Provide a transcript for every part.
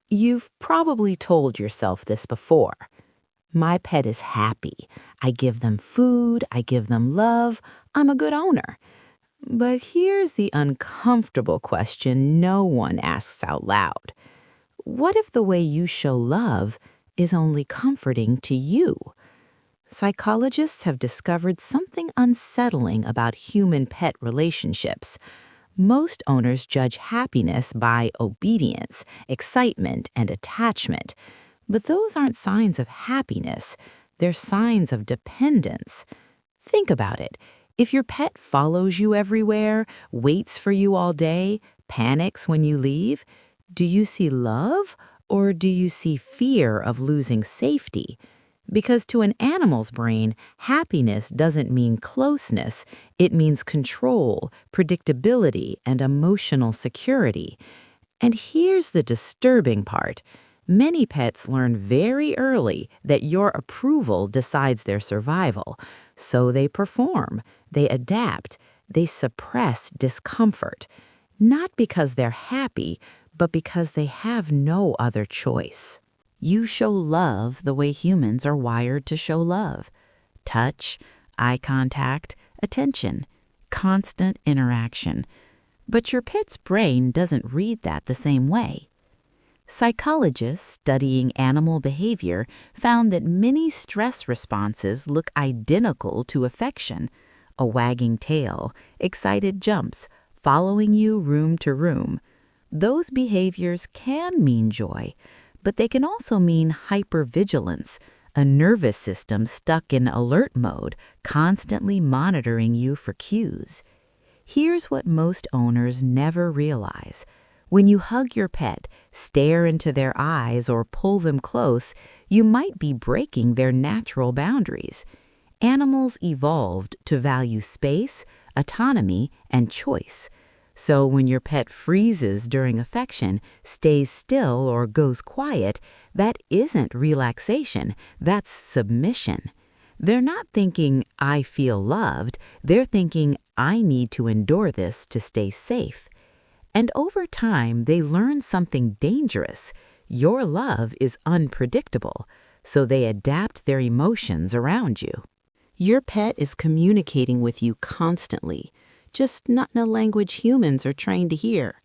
You've probably told yourself this before. My pet is happy. I give them food, I give them love, I'm a good owner. But here's the uncomfortable question no one asks out loud. What if the way you show love is only comforting to you? Psychologists have discovered something unsettling about human-pet relationships. Most owners judge happiness by obedience, excitement, and attachment. But those aren't signs of happiness, they're signs of dependence. Think about it. If your pet follows you everywhere, waits for you all day, panics when you leave, do you see love or do you see fear of losing safety? Because to an animal's brain, happiness doesn't mean closeness, it means control, predictability, and emotional security. And here's the disturbing part. Many pets learn very early that your approval decides their survival. So they perform, they adapt, they suppress discomfort. Not because they're happy, but because they have no other choice. You show love the way humans are wired to show love. Touch, eye contact, attention, constant interaction. But your pet's brain doesn't read that the same way. Psychologists studying animal behavior found that many stress responses look identical to affection. A wagging tail, excited jumps, following you room to room. Those behaviors can mean joy, but they can also mean hypervigilance, a nervous system stuck in alert mode, constantly monitoring you for cues. Here's what most owners never realize. When you hug your pet, stare into their eyes, or pull them close, you might be breaking their natural boundaries. Animals evolved to value space, autonomy, and choice. So when your pet freezes during affection, stays still, or goes quiet, that isn't relaxation, that's submission. They're not thinking, I feel loved. They're thinking, I need to endure this to stay safe. And over time, they learn something dangerous. Your love is unpredictable, so they adapt their emotions around you. Your pet is communicating with you constantly, just not in a language humans are trained to hear.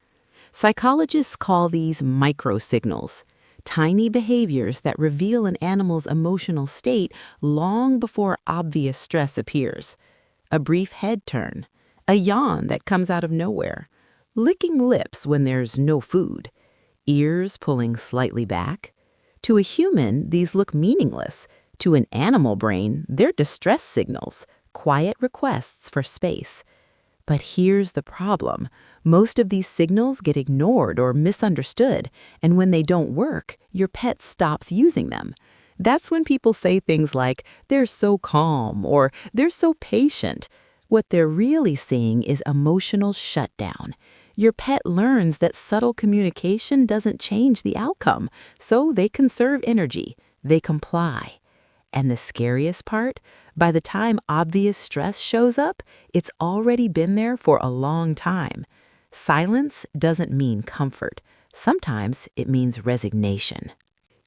Psychologists call these microsignals, tiny behaviors that reveal an animal's emotional state long before obvious stress appears. A brief head turn, a yawn that comes out of nowhere, licking lips when there's no food, ears pulling slightly back. To a human, these look meaningless. To an animal brain, they're distress signals, quiet requests for space. But here's the problem. Most of these signals get ignored or misunderstood, and when they don't work, your pet stops using them. That's when people say things like, they're so calm, or they're so patient. What they're really seeing is emotional shutdown. Your pet learns that subtle communication doesn't change the outcome, so they conserve energy, they comply. And the scariest part, by the time obvious stress shows up, it's already been there for a long time. Silence doesn't mean comfort. Sometimes it means resignation.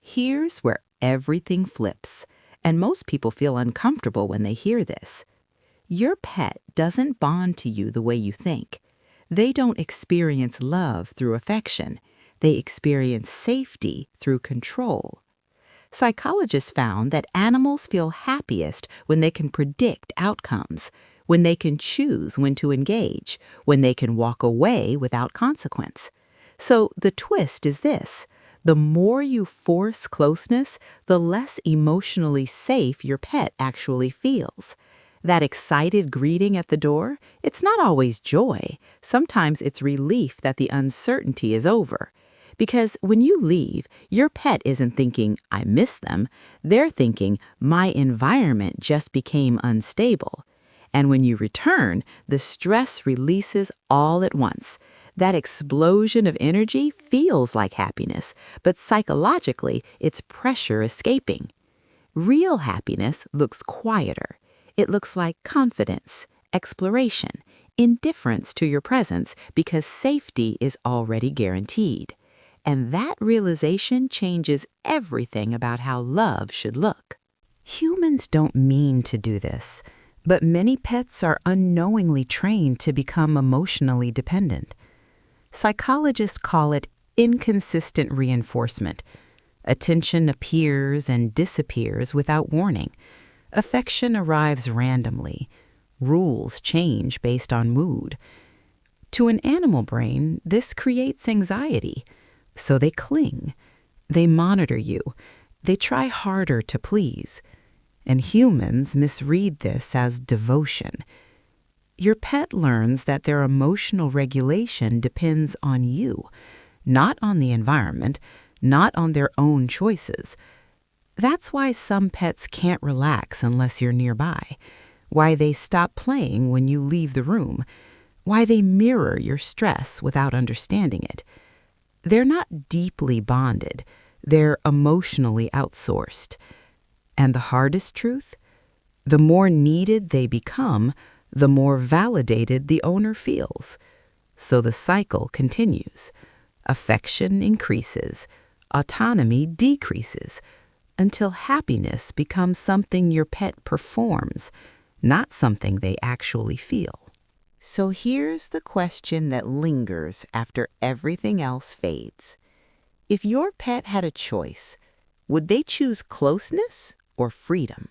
Here's where everything flips, and most people feel uncomfortable when they hear this. Your pet doesn't bond to you the way you think. They don't experience love through affection. They experience safety through control. Psychologists found that animals feel happiest when they can predict outcomes, when they can choose when to engage, when they can walk away without consequence. So the twist is this. The more you force closeness, the less emotionally safe your pet actually feels. That excited greeting at the door, it's not always joy. Sometimes it's relief that the uncertainty is over. Because when you leave, your pet isn't thinking, I miss them. They're thinking, my environment just became unstable. And when you return, the stress releases all at once. That explosion of energy feels like happiness, but psychologically, it's pressure escaping. Real happiness looks quieter. It looks like confidence, exploration, indifference to your presence because safety is already guaranteed. And that realization changes everything about how love should look. Humans don't mean to do this, but many pets are unknowingly trained to become emotionally dependent. Psychologists call it inconsistent reinforcement. Attention appears and disappears without warning. Affection arrives randomly. Rules change based on mood. To an animal brain, this creates anxiety. So they cling. They monitor you. They try harder to please. And humans misread this as devotion. Your pet learns that their emotional regulation depends on you, not on the environment, not on their own choices. That's why some pets can't relax unless you're nearby, why they stop playing when you leave the room, why they mirror your stress without understanding it. They're not deeply bonded. They're emotionally outsourced. And the hardest truth? The more needed they become, the more validated the owner feels. So the cycle continues. Affection increases. Autonomy decreases. Until happiness becomes something your pet performs, not something they actually feel. So here's the question that lingers after everything else fades. If your pet had a choice, would they choose closeness or freedom?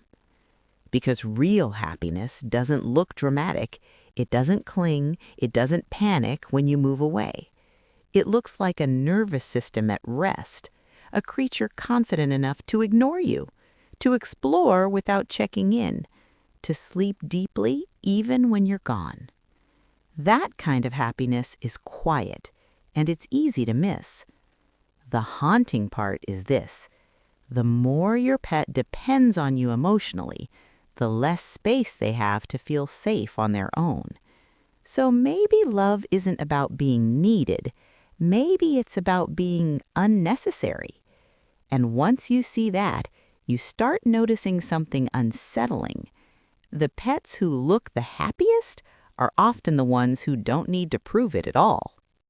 Because real happiness doesn't look dramatic, it doesn't cling, it doesn't panic when you move away. It looks like a nervous system at rest, a creature confident enough to ignore you, to explore without checking in, to sleep deeply even when you're gone. That kind of happiness is quiet, and it's easy to miss. The haunting part is this: the more your pet depends on you emotionally, the less space they have to feel safe on their own. So maybe love isn't about being needed. Maybe it's about being unnecessary. And once you see that, you start noticing something unsettling. The pets who look the happiest are often the ones who don't need to prove it at all.